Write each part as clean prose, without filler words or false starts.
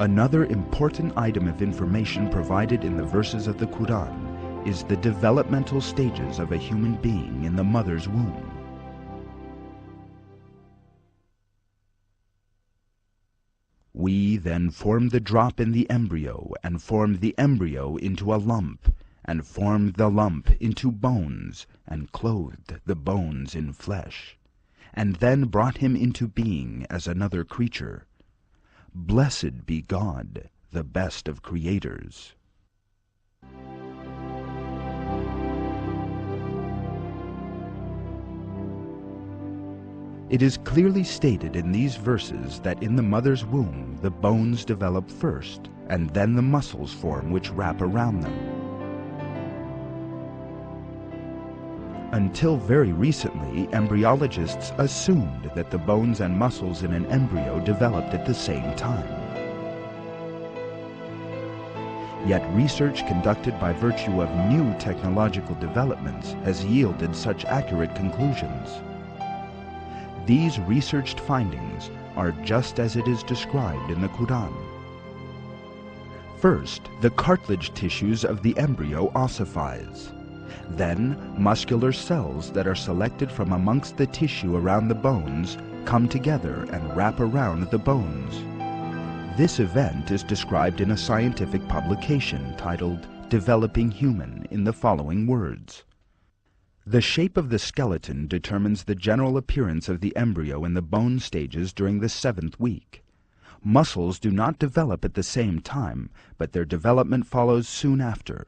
Another important item of information provided in the verses of the Quran is the developmental stages of a human being in the mother's womb. We then formed the drop in the embryo, and formed the embryo into a lump, and formed the lump into bones, and clothed the bones in flesh, and then brought him into being as another creature. Blessed be God, the best of creators. It is clearly stated in these verses that in the mother's womb the bones develop first, and then the muscles form which wrap around them. Until very recently, embryologists assumed that the bones and muscles in an embryo developed at the same time. Yet research conducted by virtue of new technological developments has yielded such accurate conclusions. These researched findings are just as it is described in the Quran. First, the cartilage tissues of the embryo ossifies. Then, muscular cells that are selected from amongst the tissue around the bones come together and wrap around the bones. This event is described in a scientific publication titled Developing Human in the following words. The shape of the skeleton determines the general appearance of the embryo in the bone stages during the 7th week. Muscles do not develop at the same time, but their development follows soon after.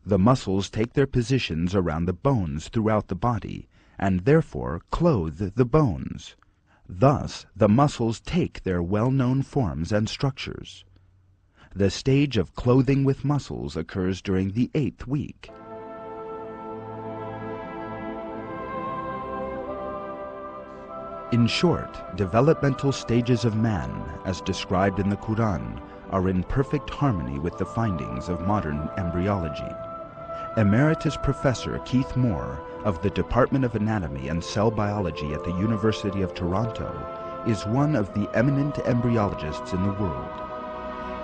The muscles take their positions around the bones throughout the body, and therefore clothe the bones. Thus, the muscles take their well-known forms and structures. The stage of clothing with muscles occurs during the 8th week. In short, developmental stages of man, as described in the Quran, are in perfect harmony with the findings of modern embryology. Emeritus Professor Keith Moore of the Department of Anatomy and Cell Biology at the University of Toronto is one of the eminent embryologists in the world.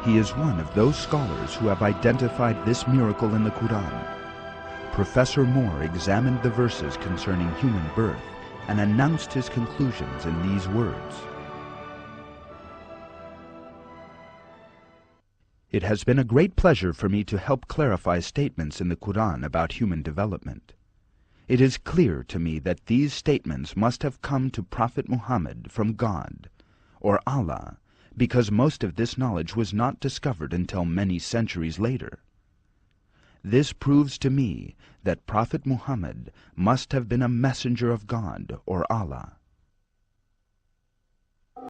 He is one of those scholars who have identified this miracle in the Quran. Professor Moore examined the verses concerning human birth and announced his conclusions in these words. It has been a great pleasure for me to help clarify statements in the Quran about human development. It is clear to me that these statements must have come to Prophet Muhammad from God, or Allah, because most of this knowledge was not discovered until many centuries later. This proves to me that Prophet Muhammad must have been a messenger of God, or Allah.